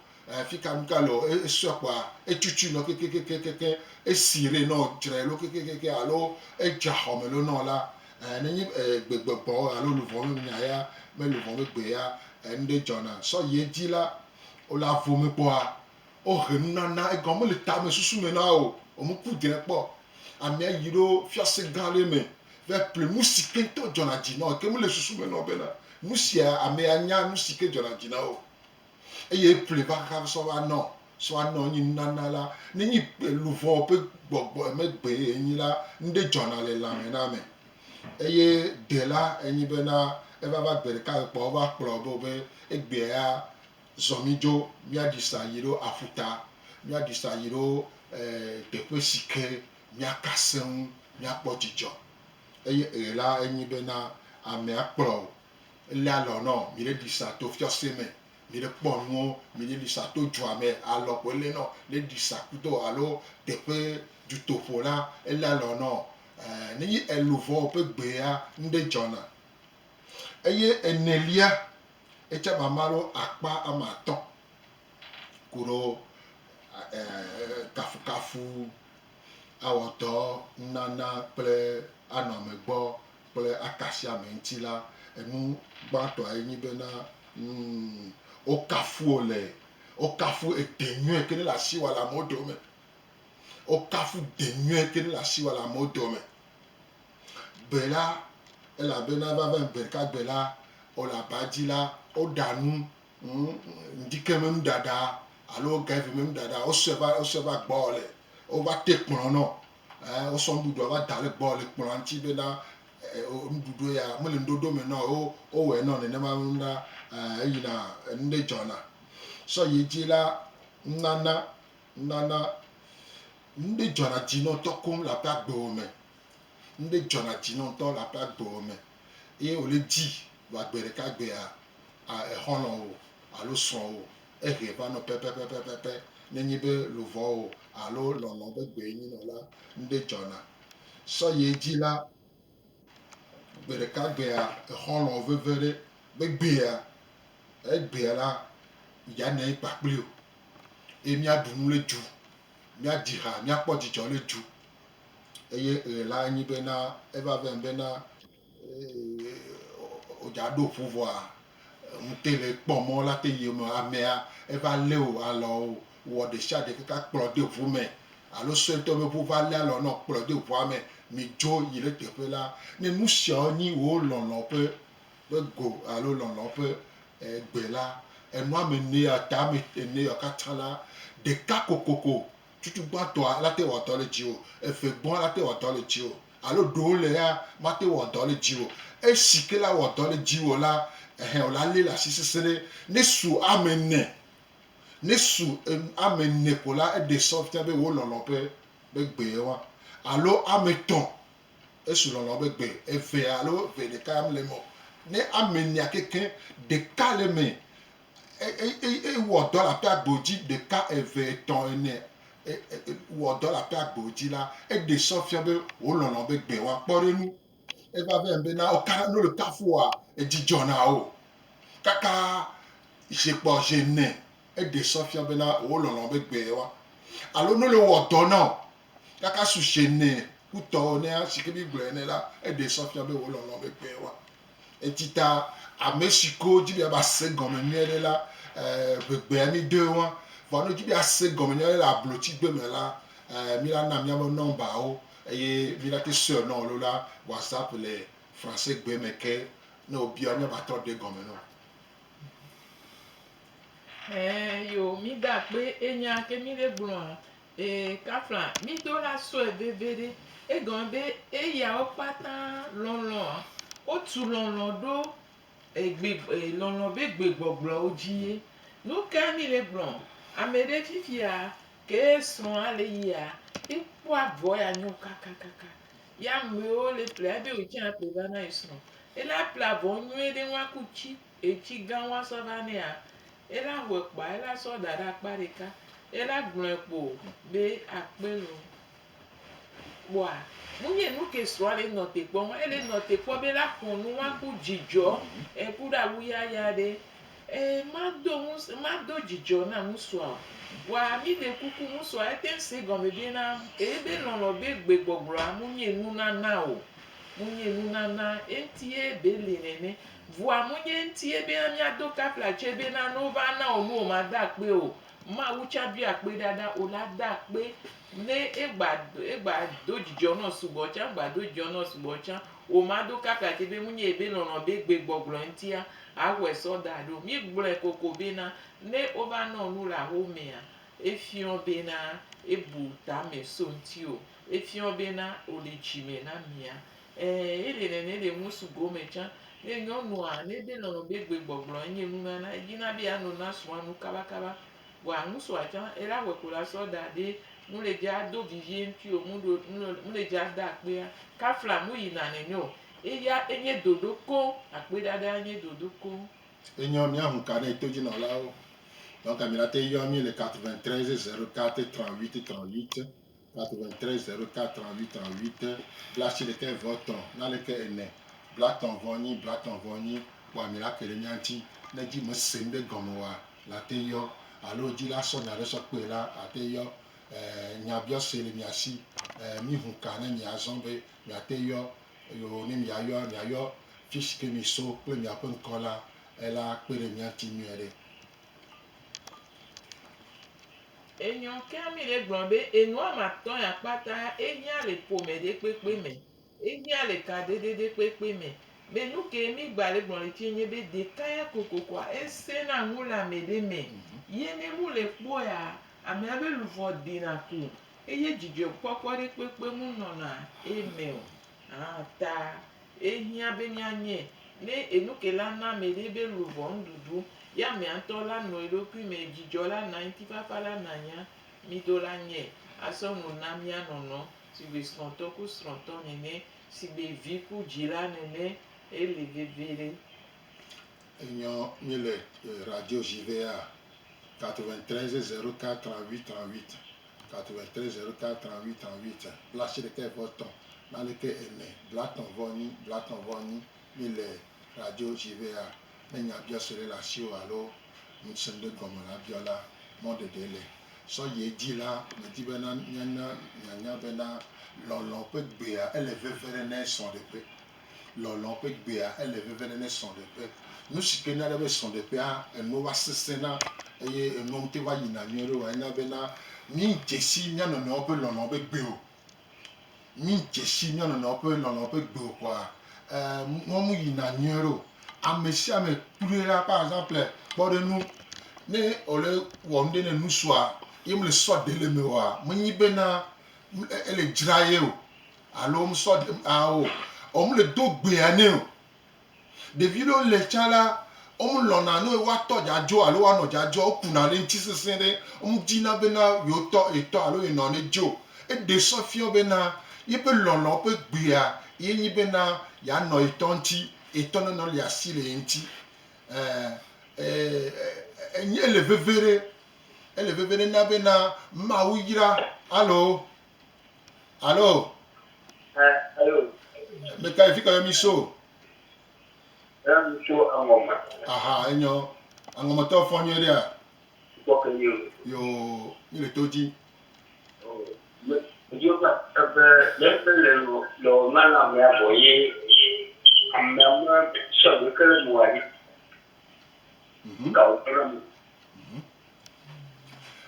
fika nuka le o esɔ kpɔa etutui nɔ kekekeke esi ɖe nɔ dzrae lo kekekeke alo edzra xɔme lo nɔ la nenye gbegbɔ alo luvɔ me nya ya me luvɔ me gbe ya enu ɖe dzɔna sɔ yi dzi la wole avome kpɔa wohe nunana egɔme le tame susu me na o wòme ku dre kpɔ amea yi ɖo fiase gã ɖe me va ƒle nu si ke ŋutɔ dzɔna dzi na o ke mele susu me na o bena nu sia amea nya nu si ke dzɔna dzi na o eye ƒle va kaka sɔ va nɔ nyi nunana la nenye luvɔ ƒe gbɔgbɔ megbe ye nyi la ŋɖe dzɔna le lãme na me eye de la enyi bena eva va gbe ɖeka kpɔ wova kplɔ be egbea ya zɔ mi dzo míaɖi sa yi ɖo aƒuta míaɖi sa yi ɖo teƒe si ke míakasẽ ŋu míakpɔ dzidzɔ eye la enyi bena amea kplɔ ele alɔ nɔ mi ɖe ɖi sa to fiase me mi ɖe kpɔ nuwo mi ɖe ɖi sa to dzoa me alɔ kpo ele nɔ le ɖi sa kudo alo teƒe dutoƒo la ele alɔ nɔ nenye eluvɔ ƒe gbea ŋɖe dzɔna eye enelia etsɛ mama ɖo akpa ame atɔ̃ ku ɖo kafukafu awɔdɔ nunana kple anɔ ame gbɔ kple akasi ame ŋuti la enu gbãtɔa enyi bena wokafu ede nyuie ke ne le asi wɔ le amewo dome wokafu de nyuie ke ne le asi wɔ le amewo dome be la elabena va gbe ɖeka gbe la wole aba dzi la woɖa nu ŋdike me nuɖaɖa alo gaivi me nuɖaɖa wosɔe va gbɔ le wova te kplɔ nɔ wosɔ nuɖuɖua va da le gbɔ le kplɔa ŋuti bena nuɖuɖu ya mele ŋuɖoɖo me nɔ o wowɔe nɔ nenema na eyina enu ɖe dzɔna sɔ yi dzi la nunana nu ɖe dzɔna dzi nɔ ŋutɔ kom le aƒe agbewo me nu ɖe dzɔna dzi nɔ ŋutɔ le aƒe agbewo me eye wòle dzi wòa gbe ɖeka gbea exɔlɔwo alo srɔ̃wo ehe va nɔ pɛpɛpɛpɛpɛ nenye be luvɔwo alo lɔlɔ be gbe nyi nɔ la ŋɖe dzɔna sɔ yi dzi la gbe ɖeka gbea exɔlɔ veve ɖe be gbea egbea la ya na ikpakpli o emia dunu le du mia di ha mia kpɔ dzidzɔ le du eye la anyi bena eva vɛ bena odza ɖo ƒu vɔa ŋute le kpɔ mɔ la te yi me amea eva lé o alɔ o wɔ ɖe sia ɖe kaka kplɔ de ʋu me alo sɔetɔ be ʋu va lé alɔ nɔ kplɔ de ʋua me mi dzo yi ɖe teƒe la ne nu siawo nyi wo lɔlɔ ƒe go alo lɔlɔ ƒe gbe la enua me ne ya ta me ene ya katã la ɖeka kokoko tutu gbãtɔa la te wɔ dɔ le dzi o eve gbɔn la te wɔ dɔ le dzi o alo ɖewo le ya ma te wɔ dɔ le dzi o esi ke la wɔ dɔ le dzi o la o la lé le asi sese ɖe ne su ame ne ne su ame ne ko la eɖe sɔ fia be wo lɔlɔ be gbe wa alo ame tɔn esu lɔlɔ be gbe eve alo eve ɖeka le mɔ ne ame nea keke ɖeka le me wɔ dɔ le aƒe agbo dzi ɖeka eve etɔn ene wɔ dɔ le aƒe agbo dzi la eɖe sɔ fia be wo lɔlɔ be gbe wa kpɔ ɖe nu eva vɛ be na ɔka no le kafua edzidzɔ na o kaka zekpɔ ze ne eɖe sɔ fia be na wo lɔlɔ be gbe wa alo no le wɔ dɔ na o kaka su ze ne kutɔ ne si ke bi gblɔ ne la eɖe sɔ fia be wo lɔlɔ be gbe wa eti ta ame si ko dzi be ba se gɔme nyuie ɖe la gbegbea mi de wa vɔ no dzi be ase gɔme nyuie ɖe le ablotsigbe me la mi la na miabe nɔmbawo eye mi la te sɔ nɔ lo la whatsapp le français gbe me ke ne o bia mi ba tɔ de gɔme no. Yo mi da pe enya ke mi le gblɔ kafla mi do la sɔ veve ɖe egɔme be eyawo kpata lɔlɔ wotu lɔlɔ ɖo lɔlɔ be gbegbɔgblɔwo dzi ye nu ka mi le gblɔ ame ɖe fifia ke srɔ̃a le yia ekpɔ avɔ ya nyo kakakaka ya amewo le ƒle ebe wòtsi aƒle va na esrɔ̃ ela ƒle avɔ nyuie ɖe ŋua ku etsi gã wa sɔ va nea ela wɔ kpa ela sɔ da ɖe akpa ɖeka ela gblɔe kpo be akpe lo kpɔa munye nu ke srɔ̃a le nɔ te kpɔ ele nɔ te kpɔ be la ƒo nu wa ku dzidzɔ ku ɖe awu yaya ɖe ma do dzidzɔ na ŋusua o wa mi de kuku ŋusua ete se gɔme be na ebe lɔlɔ be gbegbɔgblɔa munye nunana o munye nunana eŋutie be le nene vɔa munye ŋutie be miado kafla tse be na no va na o nu o ma da akpe o Mawu tsa bi akpe ɖaɖa o la da akpe ne egba do dzidzɔ nɔ sugbɔ tsã gba do dzidzɔ nɔ sugbɔ tsã o ma do kafla tse be munye ebe lɔlɔ be gbegbɔgblɔ ŋutia awɔe sɔ da ɖo mi gblɔe koko bena ne o va nɔ nu le axomea efiɔ bena ebu tame so ŋuti o efiɔ bena o le dzime na mia ele nene le ŋusu gome tsã ne nyɔnua ne be lɔlɔ be gbegbɔgblɔ enye nunana edzina be anɔ na srɔ̃a nu kabakaba wa ŋusua tsã ela wɔ ko la sɔ da ɖe mu le dza do vivie ŋuti o mu le dza da akpea kafla mu yina nene o eya enye dodo ko akpe ɖaɖa nye dodo ko. Enyo miahu ka ɖe to dzi nɔlawo donc mi la te yɔ mi le 93 04 38 38 93 04 38 38 blasi ɖeke vɔ tɔn naleke ene blatɔn vɔ nyi kpɔa mi la ke ɖe mia ŋuti ne dzi me se ŋɖe gɔme wa la te yɔ alo dzi la sɔ nya ɖe sɔ kpe la ate yɔ nyabiɔ se le mia si mi hu ka ne miazɔ be miate yɔ yo ne miayɔ fisi ke mi so kple miaƒe ŋkɔ la ela kpe ɖe mia ŋuti nyuie ɖe. Enyo ke mi le gblɔ be enua ma tɔ ya kpata ehia le ƒome ɖe kpekpe me ehia le ka ɖeɖe kpekpe me be nu ke mi gba le gblɔ le tsi nye be ɖeka ya kokokoa ese na ŋu le ame ɖe me ye ne mu le kpɔ ya amea be luʋɔ ɖina ku eye dzidzɔkpɔkpɔ ɖe kpekpe mu nɔna eme o ta ehia be mianye ne enu ke la na ame ɖe be luʋɔ ŋuɖuɖu ya amea ŋutɔ la nɔ eɖokui me dzidzɔ la na ŋutifafa la na nya mi do la nye asɔ nu na mia nɔnɔ si be srɔ̃tɔ ku srɔ̃tɔ nene si be vi ku dzila nene ele veve ɖe. Enyo mi le radio JVA 93 04 38 38 93 04 38 38 blasi ɖeke vɔ tɔn naleke ene blatɔn vɔ nyi mi le radio JVA ne nyabia sere la si o alo nsende gɔme la bia la mɔdede le sɔ ye di la me di bena nyanya bena lɔlɔ ƒe gbea ele veve ɖe ne sɔ ɖe ƒe lɔlɔ ƒe gbea ele veve ɖe ne sɔ ɖe ƒe nu si ke na ɖe be sɔ ɖe ƒea enu va sese na eye enu te va yina nyuie ɖe o ena bena mi dzesi mia nɔnɔewo ƒe lɔlɔ ƒe gbe o mi dzesi mia nɔnɔewo ƒe lɔlɔ ƒe gbe o kɔa mɔmu yina nyuie ɖe o ame sia ame kple la par exemple kpɔ ɖe nu ne ole wɔ nu ɖe ne nu sua ye me le sɔ de le me oa menyi bena ele dzra ye o alo sɔ de o ɔmu le do gbea ne o ɖevi ɖewo le tsã la ɔmu lɔna ne woatɔ dzadzo alo woanɔ dzadzo wokuna ɖe ŋuti sesẽ ɖe ɔmu dina bena yewo etɔ alo yenɔ ne dzo eɖe sɔ fia bena yeƒe lɔlɔ ƒe gbea ye nyi bena yeanɔ etɔ ŋuti etɔ nenɔ le asi le ye ŋuti enye ele veve ɖe na bena mawu yra alo alo meka efi ka yɔ mi so aha enyo aŋɔmetɔ fɔ nyuie ɖea yo mi le to dzi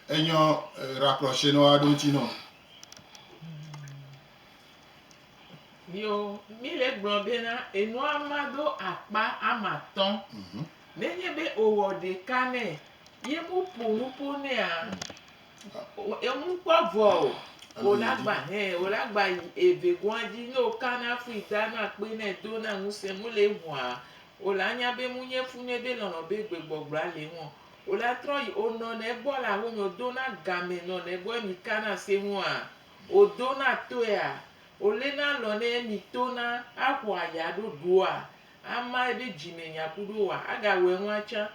enyo rapproché no aɖo ŋuti no yo mi le gblɔ bena enua ma do akpa ama tɔn nenye be owɔ ɖeka nɛ ye mu ƒo nu ƒo nɛa emu kpɔ vɔ o wòla gba eve gɔ̃a dzi ne wòkana ƒui dana kpe nɛ do na ŋusẽ mu le ʋua wòla nya be mu nye funye be lɔlɔ be gbegbɔgblɔa le ŋɔ wòla trɔ yi wònɔ ne gbɔ le awo me wòdona game nɔ ne gbɔ mi kana se ŋua wòdona toea wòlena lɔ ne mi tona aƒo aya ɖoɖoa ama ebe dzime nyaku ɖo wa aga wɔ ŋua tsã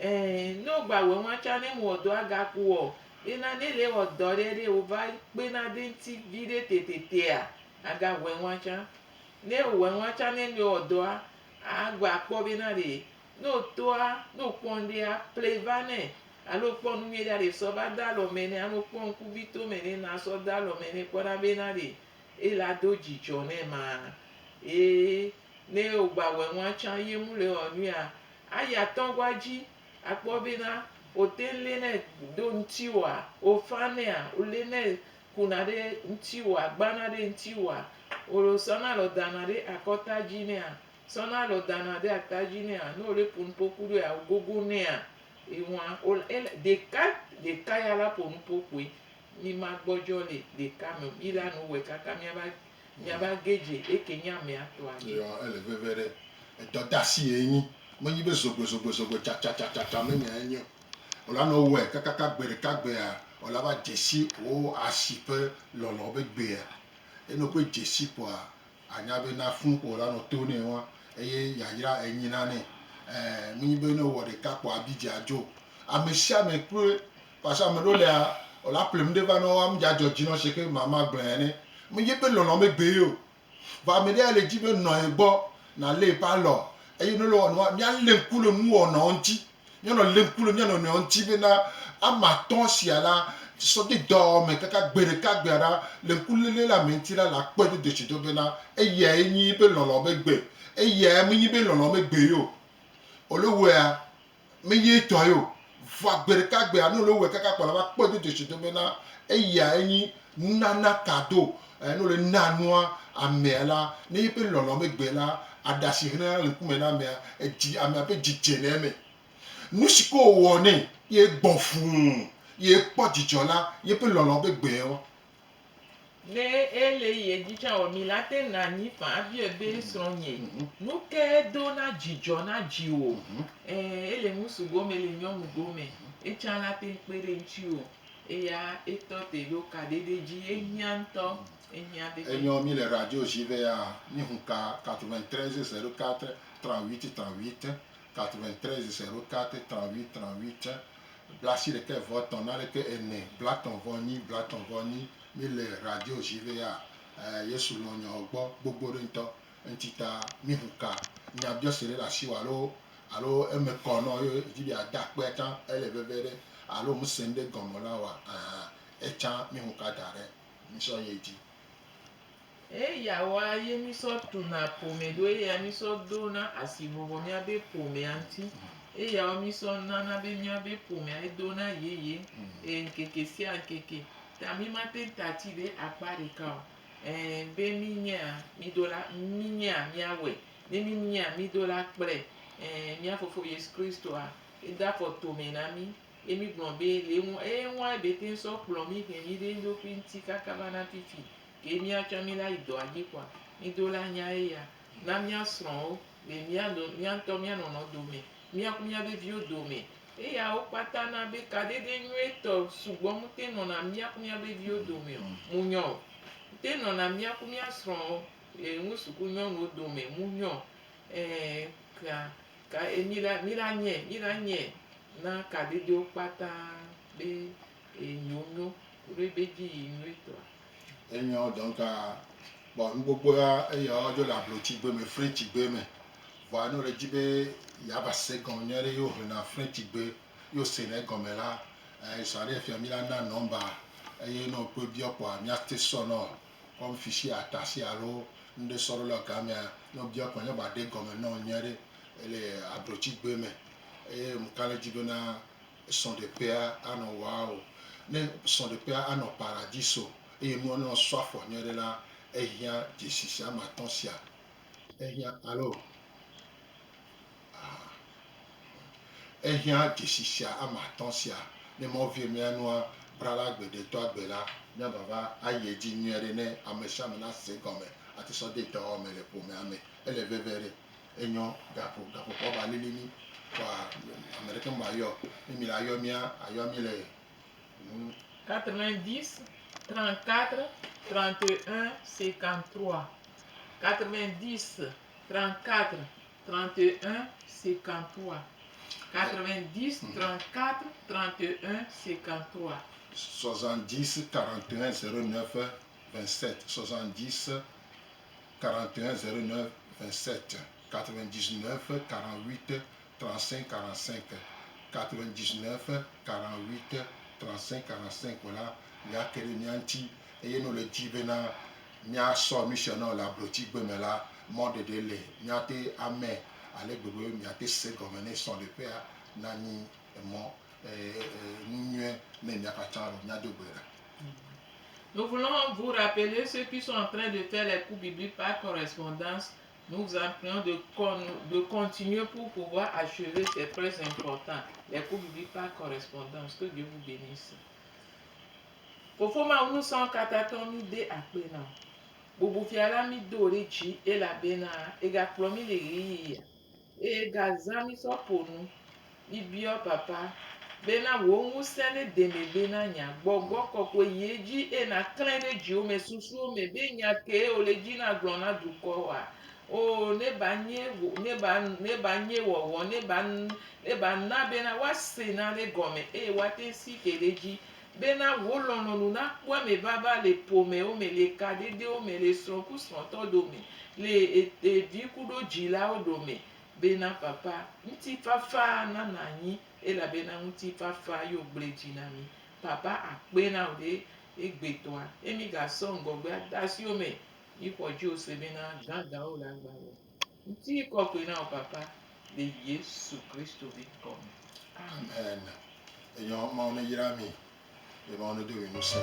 ne wògba wɔ ŋua tsã ne mu wɔ dɔ agaku wɔ ena ne le wɔ dɔ ɖe wòva kpena ɖe ŋuti viɖe tetetea aga wɔ ŋua tsã ne wòwɔ ŋua tsã ne le wɔ dɔa agba kpɔ bena ɖe ne wòtoa ne wòkpɔ ŋɖea ple va nɛ alo kpɔ nu nyuie ɖa ɖe sɔ va da alɔ me nɛ alo kpɔ ŋkuvito me nɛ na sɔ da alɔ me nɛ kpɔna bena ɖe ela do dzidzɔ nɛ ma ne wògba wɔ ŋua tsã ye mu le wɔ nuia aya tɔ̃gua dzi akpɔ bena wòte le nɛ do ŋuti wòa wòfa nɛa wòle nɛ kuna ɖe ŋuti wòa gbana ɖe ŋuti wòa wòsɔna lɔ dana ɖe akɔta dzi nɛa sɔna lɔ dana ɖe ata dzi nɛa ne wòle ƒo nu ƒo ku ɖoa wògogo nɛa eŋua ɖeka ya la ƒo nu ƒo koe mi ma gbɔdzɔ le ɖeka me mi la nu wɔ kaka miaba gedze eke nya amea tɔa dzi. Ele veve ɖe edɔ da si ye nyi menyi be zogbe tsatsa me nya enyo wòla nɔ wɔe kakaka gbe ɖeka gbea wòla va dzesi wo asi ƒe lɔlɔ ƒe gbea eno ƒe dzesi kɔa anya bena fún kɔ wòla nɔ to nɛ wa eye yayra enyina nɛ menyi be ne wɔ ɖeka kɔ abidzi adzo ame sia ame kple parce que ame ɖewo lea wòla ƒlem ɖe va nɔ am dzadzɔ dzi nɔ se ke mama gblɔe ne menyi be lɔlɔ me gbe ye o va ame ɖe le dzi be nɔ ye gbɔ na le eƒe alɔ eye ne le wɔ nua mia le ŋku le nuwɔnɔ ŋuti mianɔ le ŋku le mia nɔnɔewo ŋuti bena ama tɔ̃ sia la sɔde dɔwɔme kaka gbe ɖeka gbea ɖa le ŋku lele la me ŋuti la la kpɔe do desi do bena eyae nyi be lɔlɔ be gbe eyae menyi be lɔlɔ me gbe ye o wòle wɔea menyi etɔ ye o va gbe ɖeka gbea ne wòle wɔe kaka kpɔ la va kpɔe do desi do bena eyae nyi nunana kado ne wòle na nua amea la ne yiƒe lɔlɔ me gbe la aɖasi hlẽ le ŋkume na amea amea ƒe dzidze le eme nu si ke wòwɔ nɛ ye gbɔ fũu ye kpɔ dzidzɔ la yeƒe lɔlɔ ƒe gbewo. Ne ele ye dzi tsã wɔ mi la te na anyi fa hafi be srɔ̃nye nu ke do na dzidzɔ na dziwò ele ŋusu gome le nyɔnu gome etsã la te kpe ɖe ŋuti o eya etɔ te ɖo kaɖeɖe dzi ehiã ŋutɔ ehiã ɖe. Enyo mi le radio JVA mi hu ka 93 04 38 38 93 04 38 38 blasi ɖeke vɔ tɔ̃ na ɖeke ene blatɔ̃ vɔ nyi mi le radio JVA yesu lɔ nyawo gbɔ gbogbo ɖe ŋutɔ eŋuti ta mi hu ka nyabiɔ se ɖe le asi wò alo alo eme kɔnɔ ye dzibi adakpɛ tsã ele veve ɖe alo ŋusẽ ɖe gɔme la wa etsã mi ŋu ka da ɖe misɔ ye dzi. Eyawa ye misɔ tuna ƒome ɖo eya misɔ do na asivɔvɔ miabe ƒomea ŋuti. Eyawo misɔ nana be miabe ƒomea edo na yeye ŋkeke sia ŋkeke. Ta mi mate tati ɖe akpa ɖeka o. Be minyea miawɔe, ne minyea mido la kple mia fofo Yesu Kristoa edo afɔ tome na mi. Emi gblɔ be le ŋu eŋua ebete ŋsɔ kplɔ mi ke mi ɖe eɖokui ŋuti kaka va na fifi. Ke miatsɔ mi la yi dɔa dzi kɔa mido la nya eya na mia srɔ̃wo le mia ŋutɔ mia nɔnɔ dome miabe viwo dome. Eyawo kpata na be kaɖeɖe nyuietɔ sugbɔ mute nɔna miabe viwo dome o, mu nyɔ o. Te nɔna mia srɔ̃wo ŋu suku nyɔnuwo dome mu nyɔ. Mi la nye na kaɖeɖewo kpata be nyonyo ɖe be dzi yi nyuietɔa. Enyo donc bon nu gbogbo ya eya dzo le ablotsigbe me frɛ̃tsigbe me vɔa ne le dzi be yava se gɔme nyuie ɖe yewo hlena frɛ̃tsigbe yewo sena egɔme la zã ɖe fia mi la na nɔmba eye ne wòkpe biɔ kpɔa miate sɔ nɔ comme fichier atasi alo ŋɖe sɔ ɖe le gamea ne wòbiɔ kpɔa ne gba de gɔme nɔ nyuie ɖe le ablotsigbe me eye ka le dzi bena sɔ̃ de pea anɔ wa o ne sɔ̃ de pea anɔ paradiso eye nua ne sɔ afɔ nyuie ɖe la ehiã dzesi sia me atɔ̃ sia ehiã alo ehiã dzesi sia ame atɔ̃ sia ne mɔvie mia nua bra la gbedetɔ agbe la miava va ayi edzi nyuie ɖe ne ame sia ame na se gɔme ate sɔ de dɔwɔme le ƒomea me ele veve ɖe enyo gaƒoƒo ba lili mi kɔa ame ɖeke me ayɔ ne mi le ayɔ mia ayɔ mi le 90 34 31 53 90 34 31 53 90 34 31 53 70 41 09 27 70 41 09 27 99 48 35 45 99 48 35 45 voilà mia ke ɖe mia ŋuti eye ne le dzi bena miasɔ mission le ablotsigbe me la mɔɖeɖe le miate ame ale gbegbe miate se gɔme ne sɔ̃ de ƒea na nyi emɔ nu nyuie ne miakatã miado gbe la. Nous voulons vous rappeler ceux qui sont en train de faire les cours bibliques par correspondance. Nous vous appelons de continuer pour pouvoir achever ces très importants. Les cours bibliques par correspondance. Que Dieu vous bénisse. Fofoma unu son kataton mi de akpena. Bubu fiala mi do rechi e la bena e ga plomi le ri e ga zami so ponu mi bio papa bena wo mu sene de me bena nya gbogbo kokwe yeji e na klene ji o me susu o me be nya ke o le ji na glona du ko wa o ne ba nye wo ne ba na bena wa se na le gome e wa te si kereji bena wo lɔlɔnu na kpɔ me baba le ƒome wo me le kaɖeɖe wo me le srɔ̃ ku srɔ̃tɔ dome le evi ku ɖo dzilawo dome bena papa ŋutifafa nana anyi elabena ŋutifafa yo gble dzi na mi papa akpe na wo ɖe egbetɔa emi gasɔ ŋgɔgbe ada asi wo me mi xɔ dzi o se bena gãgãwo le agbalẽ ŋuti kɔkɔe na wo papa le Yesu Kristo be ŋkɔme. Amen. Enyo mawo ne yra mi. Le mawo ne do ŋusẽ.